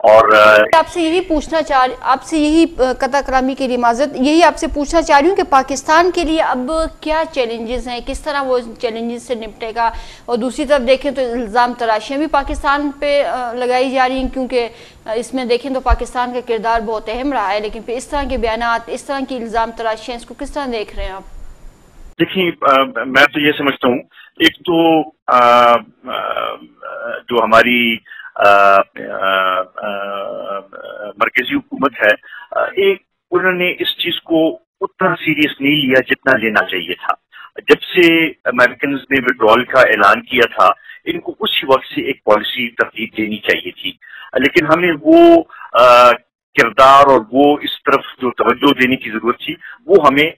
اور آپ سے یہی پوچھنا آپ سے یہی قطع کلامی کے لیے معذرت، یہی آپ سے پوچھنا چاہ رہی ہوں کہ پاکستان کے لیے اب کیا چیلنجز ہیں، کس طرح وہ چیلنجز سے نپٹے گا؟ اور دوسری طرف دیکھیں تو الزام تراشیاں بھی پاکستان پہ لگائی جا رہی ہیں، کیونکہ اس میں دیکھیں تو پاکستان کا کردار بہت اہم رہا ہے، لیکن پھر اس طرح کے بیانات، اس طرح کی الزام تراشیاں، اس کو کس طرح دیکھ رہے ہیں آپ؟ دیکھیں، میں تو یہ سمجھتا ہوں، ایک تو جو ہماری مرکزی حکومت ہے، ایک انہوں نے اس چیز کو اتنا سیریس نہیں لیا جتنا لینا چاہیے تھا۔ جب سے امریکنز نے وڈرال کا اعلان کیا تھا، ان کو اسی وقت سے ایک پالیسی ترتیب دینی چاہیے تھی، لیکن ہمیں وہ کردار اور وہ اس طرف جو توجہ دینے کی ضرورت تھی وہ ہمیں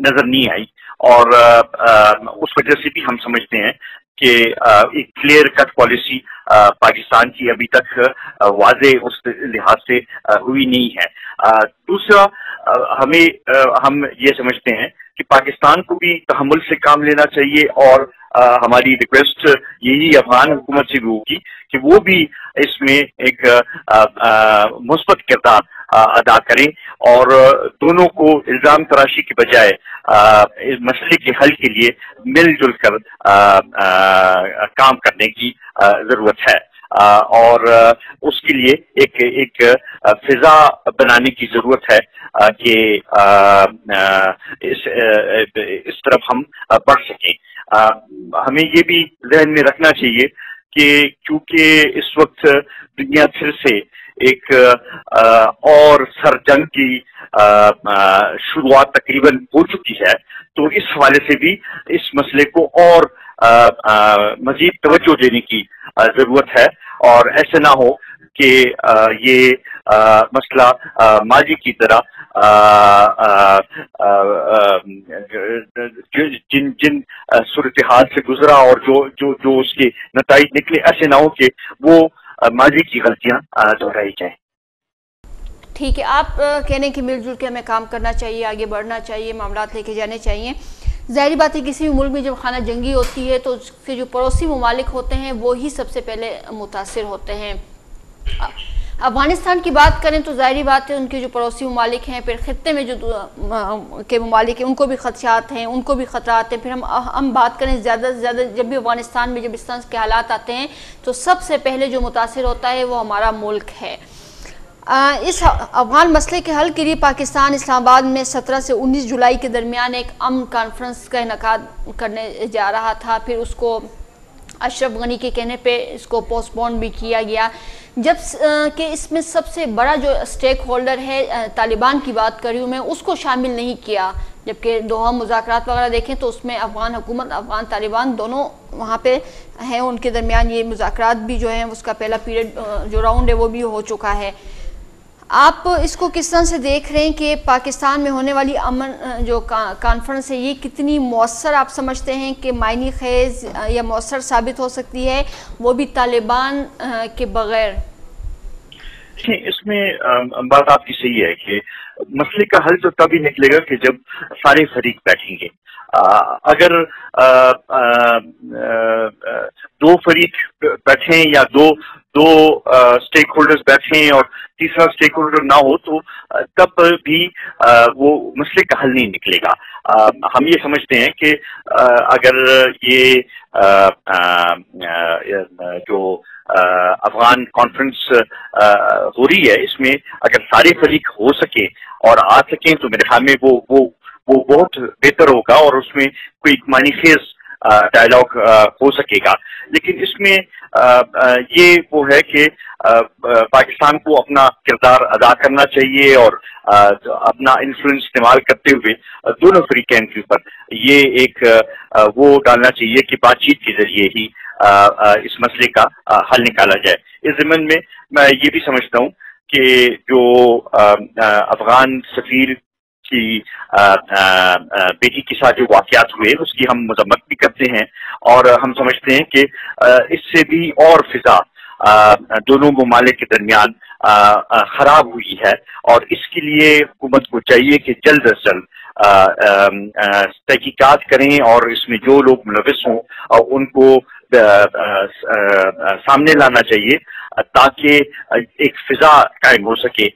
نظر نہیں آئی، اور اس وجہ سے بھی ہم سمجھتے ہیں کہ ایک کلیئر کٹ پالیسی پاکستان کی ابھی تک واضح اس لحاظ سے ہوئی نہیں ہے۔ دوسرا، ہم یہ سمجھتے ہیں کہ پاکستان کو بھی تحمل سے کام لینا چاہیے، اور ہماری ریکویسٹ یہی افغان حکومت سے بھی ہوگی کہ وہ بھی اس میں ایک مثبت کردار ادا کریں، اور دونوں کو الزام تراشی کے بجائے اس مسئلے کے حل کے لیے مل جل کر کام کرنے کی ضرورت ہے، اور اس کے لیے ایک فضا بنانے کی ضرورت ہے کہ اس طرف ہم بڑھ سکیں۔ ہمیں یہ بھی ذہن میں رکھنا چاہیے کہ چونکہ اس وقت دنیا پھر سے ایک اور سر جنگ کی شروعات تقریباً ہو چکی ہے، تو اس حوالے سے بھی اس مسئلے کو اور مزید توجہ دینے کی ضرورت ہے، اور ایسے نہ ہو کہ یہ مسئلہ ماضی کی طرح جن صورتحال سے گزرا اور جو اس کے نتائج نکلے، ایسے نہ ہو کہ وہ ماضی کی غلطیاں دہرائی جائیں۔ ٹھیک ہے، آپ کہنے کہ مل جل کے ہمیں کام کرنا چاہیے، آگے بڑھنا چاہیے، معاملات لے کے جانے چاہیے۔ ظاہری بات ہے کسی بھی ملک میں جب خانہ جنگی ہوتی ہے تو اس کے جو پڑوسی ممالک ہوتے ہیں وہی سب سے پہلے متاثر ہوتے ہیں۔ افغانستان کی بات کریں تو ظاہری بات ہے ان کے جو پڑوسی ممالک ہیں، پھر خطے میں جو کے ممالک ہیں ان کو بھی خدشات ہیں، ان کو بھی خطرات ہیں۔ پھر ہم بات کریں زیادہ سے زیادہ، جب بھی افغانستان میں جب اس طرح کے حالات آتے ہیں تو سب سے پہلے جو متاثر ہوتا ہے وہ ہمارا ملک ہے۔ اس افغان مسئلے کے حل کے لیے پاکستان اسلام آباد میں 17 سے 19 جولائی کے درمیان ایک امن کانفرنس کا انعقاد کرنے جا رہا تھا، پھر اس کو اشرف غنی کے کہنے پہ اس کو پوسٹ پون بھی کیا گیا، جب کہ اس میں سب سے بڑا جو سٹیک ہولڈر ہے طالبان کی بات کر رہی ہوں میں، اس کو شامل نہیں کیا، جبکہ دوحہ مذاکرات وغیرہ دیکھیں تو اس میں افغان حکومت، افغان طالبان دونوں وہاں پہ ہیں، ان کے درمیان یہ مذاکرات بھی جو ہیں اس کا پہلا پیریڈ جو راؤنڈ ہے وہ بھی ہو چکا ہے۔ آپ اس کو کس طرح سے دیکھ رہے ہیں کہ پاکستان میں ہونے والی امن جو کانفرنس ہے یہ کتنی مؤثر آپ سمجھتے ہیں کہ معنی خیز یا مؤثر ثابت ہو سکتی ہے، وہ بھی طالبان کے بغیر؟ اس میں بات آپ کی صحیح ہے کہ مسئلے کا حل تو تبھی نکلے گا کہ جب سارے فریق بیٹھیں گے۔ اگر دو فریق بیٹھیں یا دو سٹیک ہولڈرز بیٹھیں اور تیسرا سٹیک ہولڈر نہ ہو تو تب بھی وہ مسئلے کا حل نہیں نکلے گا۔ ہم یہ سمجھتے ہیں کہ اگر یہ جو افغان کانفرنس ہو رہی ہے اس میں اگر سارے فریق ہو سکے اور آ سکیں تو میرے خیال میں وہ بہت بہتر ہوگا اور اس میں کوئی معنی خیز ڈائلاگ ہو سکے گا۔ لیکن اس میں یہ وہ ہے کہ پاکستان کو اپنا کردار ادا کرنا چاہیے اور اپنا انفلوئنس استعمال کرتے ہوئے دونوں فریقین کے اوپر یہ ایک وہ ڈالنا چاہیے کہ بات چیت کے ذریعے ہی اس مسئلے کا حل نکالا جائے۔ اس ضمن میں یہ بھی سمجھتا ہوں کہ جو افغان سفیر کی بیٹی کے ساتھ جو واقعات ہوئے اس کی ہم مذمت بھی کرتے ہیں اور ہم سمجھتے ہیں کہ اس سے بھی اور فضا دونوں ممالک کے درمیان خراب ہوئی ہے اور اس کے لیے حکومت کو چاہیے کہ جلد از جلد تحقیقات کریں اور اس میں جو لوگ ملوث ہوں ان کو سامنے لانا چاہیے تاکہ ایک فضا قائم ہو سکے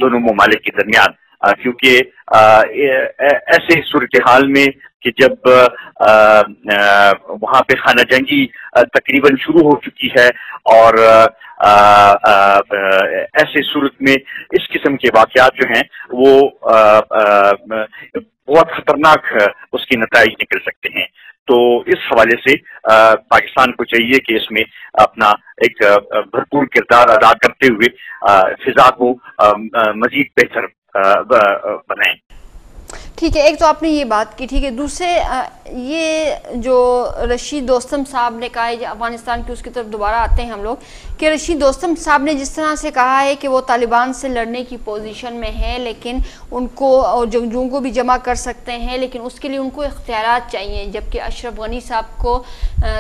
دونوں ممالک کے درمیان، کیونکہ ایسے صورتحال میں کہ جب وہاں پہ خانہ جنگی تقریباً شروع ہو چکی ہے اور ایسے صورت میں اس قسم کے واقعات جو ہیں وہ بہت خطرناک اس کے نتائج نکل سکتے ہیں. تو اس حوالے سے پاکستان کو چاہیے کہ اس میں اپنا ایک بھرپور کردار ادا کرتے ہوئے فضا کو مزید بہتر بنائیں. ٹھیک ہے، ایک تو آپ نے یہ بات کی، ٹھیک ہے. دوسرے یہ جو رشید دوستم صاحب نے کہا ہے، افغانستان کی اس کی طرف دوبارہ آتے ہیں ہم لوگ، کہ رشید دوستم صاحب نے جس طرح سے کہا ہے کہ وہ طالبان سے لڑنے کی پوزیشن میں ہے، لیکن ان کو اور جنگجوؤں کو بھی جمع کر سکتے ہیں، لیکن اس کے لیے ان کو اختیارات چاہیے، جبکہ اشرف غنی صاحب کو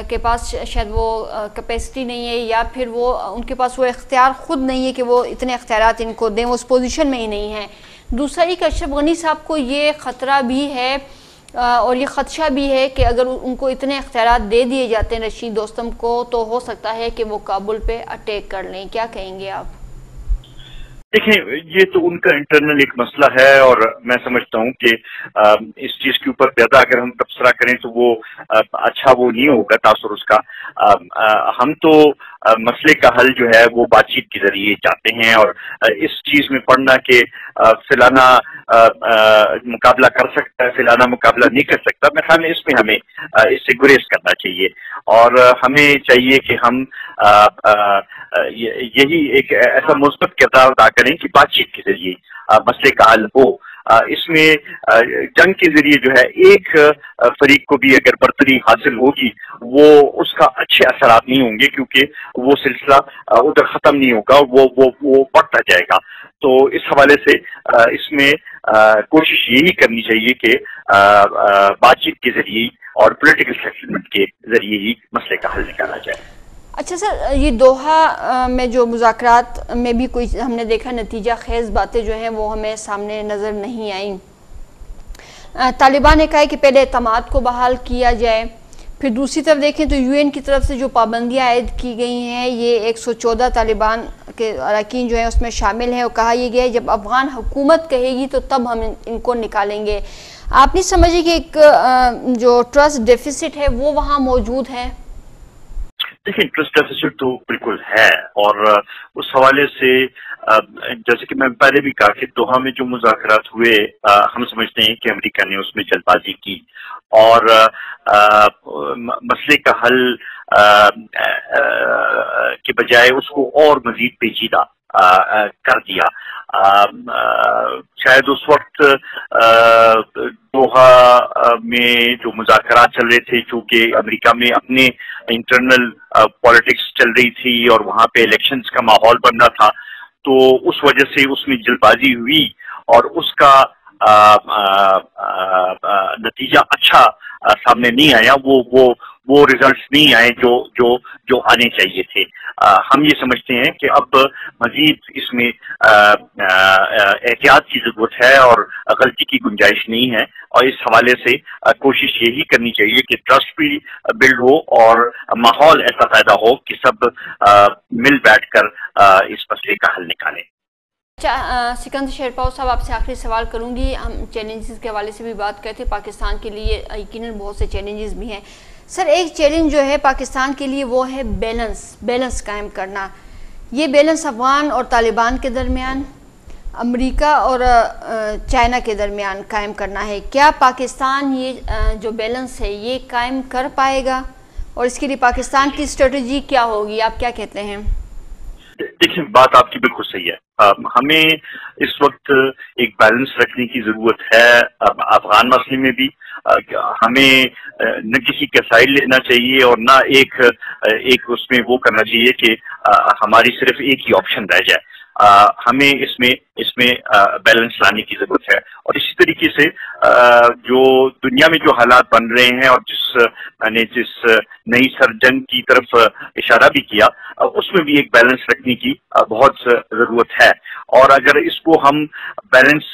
کے پاس شاید وہ کیپیسٹی نہیں ہے، یا پھر وہ ان کے پاس وہ اختیار خود نہیں ہے کہ وہ اتنے اختیارات ان کو دیں، وہ اس پوزیشن میں ہی نہیں ہے. دوسرا یہ کہ اشرف غنی صاحب کو یہ خطرہ بھی ہے اور یہ خدشہ بھی ہے کہ اگر ان کو اتنے اختیارات دے دیے جاتے ہیں رشید دوستم کو، تو ہو سکتا ہے کہ وہ کابل پہ اٹیک کر لیں. کیا کہیں گے آپ؟ دیکھیں، یہ تو ان کا انٹرنل ایک مسئلہ ہے، اور میں سمجھتا ہوں کہ اس چیز کے اوپر زیادہ اگر ہم تبصرہ کریں تو وہ اچھا وہ نہیں ہوگا تاثر اس کا. ہم تو مسئلے کا حل جو ہے وہ بات چیت کے ذریعے چاہتے ہیں، اور اس چیز میں پڑھنا کہ فلانا مقابلہ کر سکتا ہے، فلانا مقابلہ نہیں کر سکتا، میں خیال اس میں ہمیں اس سے گریز کرنا چاہیے، اور ہمیں چاہیے کہ ہم یہی ایک ایسا مثبت کردار ادا کریں کہ بات چیت کے ذریعے مسئلے کا حل ہو. اس میں جنگ کے ذریعے جو ہے ایک فریق کو بھی اگر برتری حاصل ہوگی وہ اس کا اچھے اثرات نہیں ہوں گے، کیونکہ وہ سلسلہ ادھر ختم نہیں ہوگا، وہ بڑھتا جائے گا. تو اس حوالے سے اس میں کوشش یہی کرنی چاہیے کہ بات چیت کے ذریعے اور پولیٹیکل سیٹلمنٹ کے ذریعے ہی مسئلے کا حل نکالا جائے. اچھا سر، یہ دوحہ میں جو مذاکرات میں بھی کوئی ہم نے دیکھا نتیجہ خیز باتیں جو ہیں وہ ہمیں سامنے نظر نہیں آئیں. طالبان نے کہا ہے کہ پہلے اعتماد کو بحال کیا جائے، پھر دوسری طرف دیکھیں تو یو این کی طرف سے جو پابندیاں عائد کی گئی ہیں یہ 114 طالبان کے اراکین جو ہیں اس میں شامل ہیں، اور کہا یہ گیا ہے جب افغان حکومت کہے گی تو تب ہم ان کو نکالیں گے. آپ نہیں سمجھے کہ ایک جو ٹرسٹ ڈیفیسٹ ہے وہ وہاں موجود ہے؟ دیکھیں، ٹرسٹ ڈیفیسٹ تو بالکل ہے، اور اس حوالے سے جیسے کہ میں پہلے بھی کہا کہ دوحہ میں جو مذاکرات ہوئے ہم سمجھتے ہیں کہ امریکہ نے اس میں جلد بازی کی اور مسئلے کا حل کے بجائے اس کو اور مزید پیچیدہ کر دیا. شاید اس وقت دوحہ میں جو مذاکرات چل رہے تھے، چونکہ امریکہ میں اپنے انٹرنل پالیٹکس چل رہی تھی اور وہاں پہ الیکشنز کا ماحول بن رہا تھا، تو اس وجہ سے اس میں جلد بازی ہوئی اور اس کا نتیجہ اچھا سامنے نہیں آیا، وہ ریزلٹس نہیں آئے جو آنے چاہیے تھے. ہم یہ سمجھتے ہیں کہ اب مزید اس میں احتیاط کی ضرورت ہے اور غلطی کی گنجائش نہیں ہے، اور اس حوالے سے کوشش یہی کرنی چاہیے کہ ٹرسٹ بھی بلڈ ہو اور ماحول ایسا پیدا ہو کہ سب مل بیٹھ کر اس مسئلے کا حل نکالیں. سکندر شیرپاؤ صاحب، آپ سے آخری سوال کروں گی. ہم چیلنجز کے حوالے سے بھی بات کرتے ہیں، پاکستان کے لیے یقیناً بہت سے چیلنجز بھی ہیں. سر، ایک چیلنج جو ہے پاکستان کے لیے وہ ہے بیلنس قائم کرنا. یہ بیلنس افغان اور طالبان کے درمیان، امریکہ اور چائنا کے درمیان قائم کرنا ہے. کیا پاکستان یہ جو بیلنس ہے یہ قائم کر پائے گا، اور اس کے لیے پاکستان کی اسٹریٹجی کیا ہوگی؟ آپ کیا کہتے ہیں؟ دیکھیں، بات آپ کی بالکل صحیح ہے. ہمیں اس وقت ایک بیلنس رکھنے کی ضرورت ہے. افغان مسئلے میں بھی ہمیں نہ کسی کا سائڈ لینا چاہیے اور نہ ایک اس میں وہ کرنا چاہیے کہ ہماری صرف ایک ہی آپشن رہ جائے. ہمیں اس میں بیلنس لانے کی ضرورت ہے. اور اسی طریقے سے جو دنیا میں جو حالات بن رہے ہیں اور جس نئی سر جنگ کی طرف اشارہ بھی کیا، اس میں بھی ایک بیلنس رکھنے کی بہت ضرورت ہے. اور اگر اس کو ہم بیلنس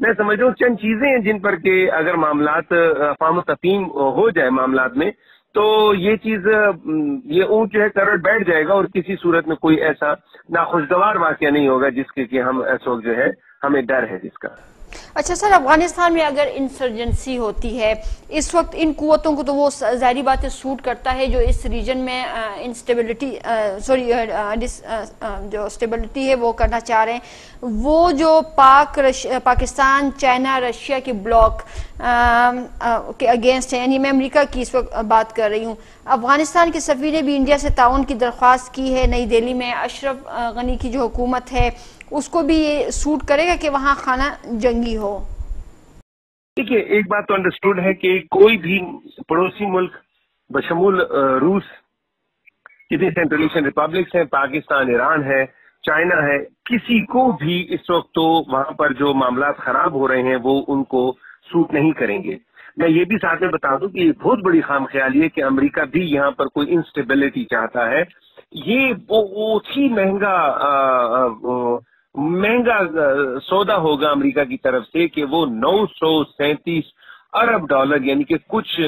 میں سمجھ رہا ہوں چند چیزیں ہیں جن پر کہ اگر معاملات افہام و تفہیم ہو جائے معاملات میں تو یہ چیز یہ اونٹ جو ہے کروٹ بیٹھ جائے گا اور کسی صورت میں کوئی ایسا ناخوشگوار واقعہ نہیں ہوگا جس کے کہ ہم اس وقت جو ہے ہمیں ڈر ہے جس کا. اچھا سر، افغانستان میں اگر انسرجنسی ہوتی ہے اس وقت، ان قوتوں کو تو وہ ظاہری بات سوٹ کرتا ہے جو اس ریجن میں انسٹیبلٹی جو اسٹیبلٹی ہے وہ کرنا چاہ رہے ہیں. وہ جو پاکستان چائنا رشیا کے بلاک کے اگینسٹ ہے، یعنی میں امریکہ کی اس وقت بات کر رہی ہوں. افغانستان کے سفیر نے بھی انڈیا سے تعاون کی درخواست کی ہے نئی دہلی میں. اشرف غنی کی جو حکومت ہے اس کو بھی یہ سوٹ کرے گا کہ وہاں خانہ جنگی ہو؟ دیکھیے ایک بات تو انڈرسٹوڈ ہے کہ کوئی بھی پڑوسی ملک بشمول روس، جتنے سینٹرل ایشین ریپبلکس ہیں، پاکستان، ایران ہے، چائنا ہے، کسی کو بھی اس وقت تو وہاں پر جو معاملات خراب ہو رہے ہیں وہ ان کو سوٹ نہیں کریں گے. میں یہ بھی ساتھ میں بتا دوں کہ یہ بہت بڑی خام خیالی ہے کہ امریکہ بھی یہاں پر کوئی انسٹیبلٹی چاہتا ہے. یہ بہت ہی مہنگا سودا ہوگا امریکہ کی طرف سے کہ وہ 937 ارب ڈالر یعنی کہ کچھ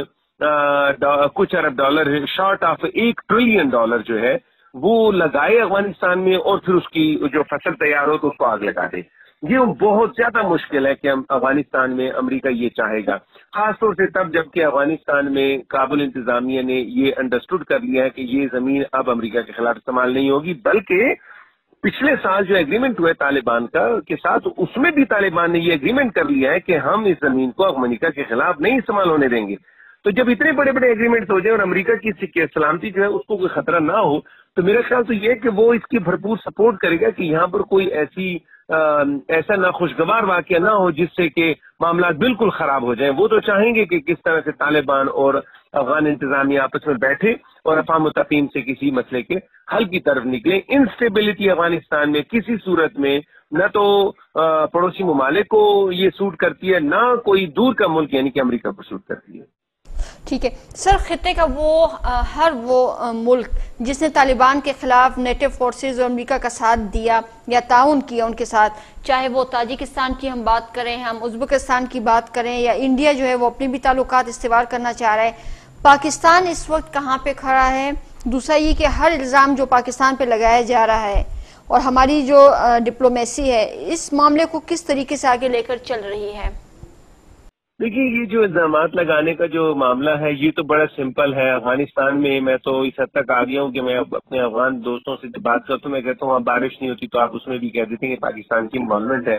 ارب ڈالر شارٹ آف $1 ٹریلین جو ہے وہ لگائے افغانستان میں اور پھر اس کی جو فصل تیار ہو تو اس کو آگ لگا دے. یہ بہت زیادہ مشکل ہے کہ افغانستان میں امریکہ یہ چاہے گا، خاص طور سے تب جب کہ افغانستان میں کابل انتظامیہ نے یہ انڈرسٹوڈ کر لیا ہے کہ یہ زمین اب امریکہ کے خلاف استعمال نہیں ہوگی. بلکہ پچھلے سال جو ایگریمنٹ ہوا ہے طالبان کا کے ساتھ، اس میں بھی طالبان نے یہ ایگریمنٹ کر لیا ہے کہ ہم اس زمین کو امریکہ کے خلاف نہیں استعمال ہونے دیں گے. تو جب اتنے بڑے بڑے ایگریمنٹ ہو جائیں اور امریکہ کی سلامتی جو ہے اس کو کوئی خطرہ نہ ہو تو میرا خیال تو یہ ہے کہ وہ اس کی بھرپور سپورٹ کرے گا کہ یہاں پر کوئی ایسا ناخوشگوار واقعہ نہ ہو جس سے کہ معاملات بالکل خراب ہو جائیں. وہ تو چاہیں گے کہ کس طرح سے طالبان اور افغان انتظامیہ آپس میں بیٹھے اور افہام و تفہیم سے کسی مسئلے کے حل کی طرف نکلے. انسٹیبلٹی افغانستان میں کسی صورت میں نہ تو پڑوسی ممالک کو یہ سوٹ کرتی ہے، نہ کوئی دور کا ملک یعنی کہ امریکہ کو سوٹ کرتی ہے. ٹھیک ہے سر، خطے کا ہر وہ ملک جس نے طالبان کے خلاف نیٹو فورسز اور امریکہ کا ساتھ دیا یا تعاون کیا ان کے ساتھ، چاہے وہ تاجکستان کی ہم بات کریں، ہم ازبکستان کی بات کریں، یا انڈیا جو ہے وہ اپنے بھی تعلقات استوار کرنا چاہ رہا ہے، پاکستان اس وقت کہاں پہ کھڑا ہے؟ دوسرا یہ کہ ہر الزام جو پاکستان پہ لگایا جا رہا ہے اور ہماری جو ڈپلومیسی ہے اس معاملے کو کس طریقے سے آگے لے کر چل رہی ہے؟ دیکھیے یہ جو الزامات لگانے کا جو معاملہ ہے یہ تو بڑا سمپل ہے. افغانستان میں تو اس حد تک آ گیا ہوں کہ میں اپنے افغان دوستوں سے بات کرتا ہوں، میں کہتا ہوں وہاں بارش نہیں ہوتی تو آپ اس میں بھی کہہ دیتے ہیں کہ پاکستان کی انوالومنٹ ہے.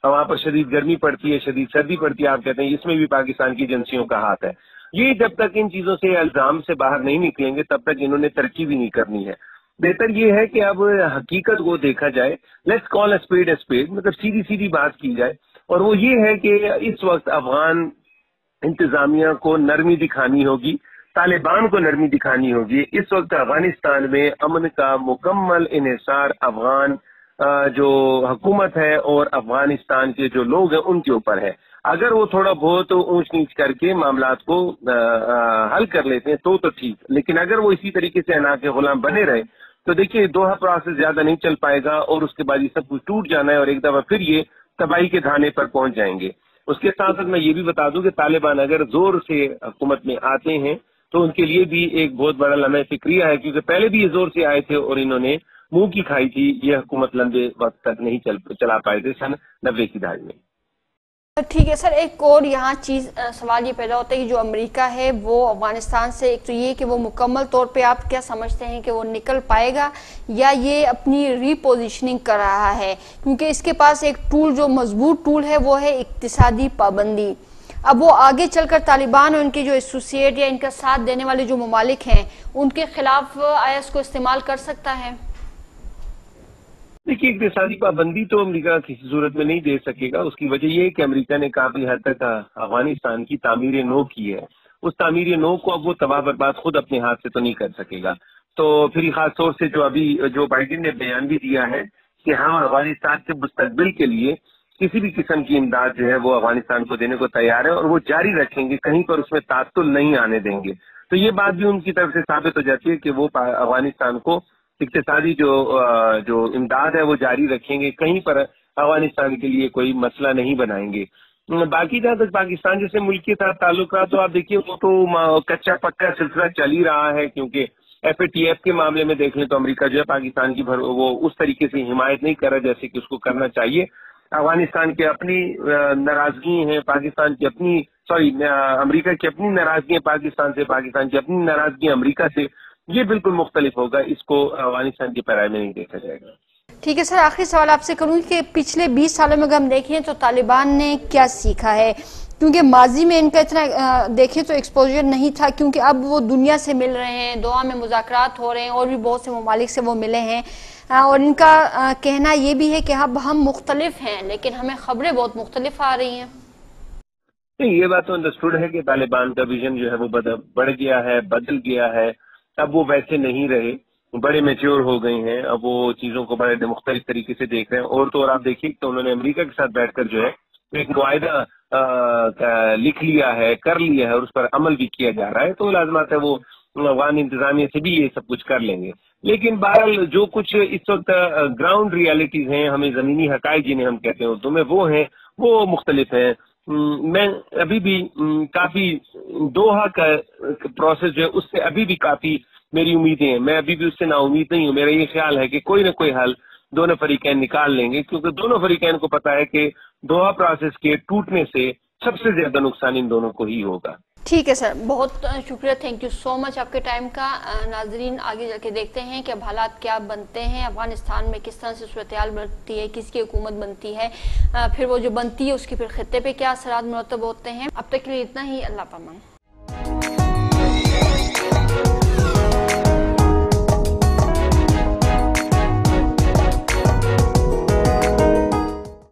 وہاں پر شدید گرمی پڑتی ہے، شدید سردی پڑتی ہے، آپ کہتے ہیں اس میں بھی پاکستان کی ایجنسیوں کا ہاتھ ہے. یہ جب تک ان چیزوں سے الزام سے باہر نہیں نکلیں گے تب تک انہوں نے ترقی بھی نہیں کرنی ہے. بہتر یہ ہے کہ اب حقیقت کو دیکھا جائے، لیٹس کال اے اسپیڈ، مطلب سیدھی بات کی جائے، اور وہ یہ ہے کہ اس وقت افغان انتظامیہ کو نرمی دکھانی ہوگی، طالبان کو نرمی دکھانی ہوگی. اس وقت افغانستان میں امن کا مکمل انحصار افغان جو حکومت ہے اور افغانستان کے جو لوگ ہیں ان کے اوپر ہے. اگر وہ تھوڑا بہت اونچ نیچ کر کے معاملات کو حل کر لیتے ہیں تو ٹھیک، لیکن اگر وہ اسی طریقے سے انا کے غلام بنے رہے تو دیکھیے دوحہ پروسیس زیادہ نہیں چل پائے گا اور اس کے بعد یہ سب کچھ ٹوٹ جانا ہے اور ایک دفعہ پھر یہ تباہی کے دھانے پر پہنچ جائیں گے. اس کے ساتھ ساتھ میں یہ بھی بتا دوں کہ طالبان اگر زور سے حکومت میں آتے ہیں تو ان کے لیے بھی ایک بہت بڑا لمحہ فکریہ ہے، کیونکہ پہلے بھی یہ زور سے آئے تھے اور انہوں نے منہ کی کھائی تھی. یہ حکومت لمبے وقت تک نہیں چلا پائے تھے سن 90 کی دہائی میں. ٹھیک ہے سر، ایک اور یہاں سوال یہ پیدا ہوتا ہے کہ جو امریکہ ہے وہ افغانستان سے، ایک تو یہ کہ وہ مکمل طور پہ آپ کیا سمجھتے ہیں کہ وہ نکل پائے گا یا یہ اپنی ری پوزیشننگ کر رہا ہے؟ کیونکہ اس کے پاس ایک ٹول جو مضبوط ٹول ہے وہ ہے اقتصادی پابندی. اب وہ آگے چل کر طالبان اور ان کے جو ایسوسیٹ یا ان کا ساتھ دینے والے جو ممالک ہیں ان کے خلاف آیا اس کو استعمال کر سکتا ہے؟ دیکھیے اقتصادی پابندی تو امریکہ کسی صورت میں نہیں دے سکے گا. اس کی وجہ یہ ہے کہ امریکہ نے کافی حد تک افغانستان کی تعمیر نو کی ہے. اس تعمیر نو کو اب وہ تباہ برباد خود اپنے ہاتھ سے تو نہیں کر سکے گا. تو پھر خاص طور سے جو ابھی جو بائیڈن نے بیان بھی دیا ہے کہ ہم افغانستان کے مستقبل کے لیے کسی بھی قسم کی امداد جو ہے وہ افغانستان کو دینے کو تیار ہے اور وہ جاری رکھیں گے، کہیں پر اس میں تعطل نہیں آنے دیں گے. تو یہ بات بھی ان کی طرف سے ثابت ہو جاتی ہے کہ وہ افغانستان کو اقتصادی جو امداد ہے وہ جاری رکھیں گے، کہیں پر افغانستان کے لیے کوئی مسئلہ نہیں بنائیں گے. باقی جہاں تک پاکستان جیسے ملک کے ساتھ تعلقات تو آپ دیکھیے وہ تو کچا پکا سلسلہ چل ہی رہا ہے, کیونکہ FATF کے معاملے میں دیکھ لیں تو امریکہ جو ہے پاکستان کی وہ اس طریقے سے حمایت نہیں کر رہا جیسے کہ اس کو کرنا چاہیے. افغانستان کی اپنی ناراضگی ہیں, پاکستان کی اپنی امریکہ کی اپنی ناراضگی ہیں پاکستان سے, پاکستان کی اپنی ناراضگی امریکہ سے, یہ بالکل مختلف ہوگا. اس کو افغانستان کے پیرائی میں نہیں دیکھا جائے گا. ٹھیک ہے سر, آخری سوال آپ سے کروں کہ پچھلے 20 سالوں میں اگر ہم دیکھیں تو طالبان نے کیا سیکھا ہے, کیونکہ ماضی میں ان کا اتنا دیکھیں تو ایکسپوجر نہیں تھا, کیونکہ اب وہ دنیا سے مل رہے ہیں, دوحہ میں مذاکرات ہو رہے ہیں, اور بھی بہت سے ممالک سے وہ ملے ہیں, اور ان کا کہنا یہ بھی ہے کہ اب ہم مختلف ہیں لیکن ہمیں خبریں بہت مختلف آ رہی ہیں. یہ بات تو انڈرسٹوڈ ہے کہ طالبان کا ویژن جو ہے وہ بڑھ گیا ہے, بدل گیا ہے. اب وہ ویسے نہیں رہے, بڑے میچور ہو گئے ہیں, اب وہ چیزوں کو بڑے مختلف طریقے سے دیکھ رہے ہیں. اور تو اور آپ دیکھیے کہ انہوں نے امریکہ کے ساتھ بیٹھ کر جو ہے ایک معاہدہ لکھ لیا ہے, کر لیا ہے, اور اس پر عمل بھی کیا جا رہا ہے. تو لازمات ہے وہ افغان انتظامیہ سے بھی یہ سب کچھ کر لیں گے. لیکن بہرحال جو کچھ اس وقت گراؤنڈ ریالٹیز ہیں, ہمیں زمینی حقائق جنہیں ہم کہتے ہیں اردو میں, وہ ہیں, وہ مختلف ہیں. میں ابھی بھی کافی دوحہ کا پروسیس جو ہے اس سے ابھی بھی کافی میری امیدیں ہیں, میں ابھی بھی اس سے نا امید نہیں ہوں. میرا یہ خیال ہے کہ کوئی نہ کوئی حل دونوں فریقین نکال لیں گے, کیونکہ دونوں فریقین کو پتا ہے کہ دوحہ پروسیس کے ٹوٹنے سے سب سے زیادہ نقصان ان دونوں کو ہی ہوگا. ٹھیک ہے سر, بہت شکریہ, تھینک یو سو مچ آپ کے ٹائم کا. ناظرین آگے جا کے دیکھتے ہیں کہ اب حالات کیا بنتے ہیں, افغانستان میں کس طرح سے صورتحال بنتی ہے, کس کی حکومت بنتی ہے, پھر وہ جو بنتی ہے اس کی پھر خطے پہ کیا اثرات مرتب ہوتے ہیں. اب تک کے لیے اتنا ہی, اللہ پامان.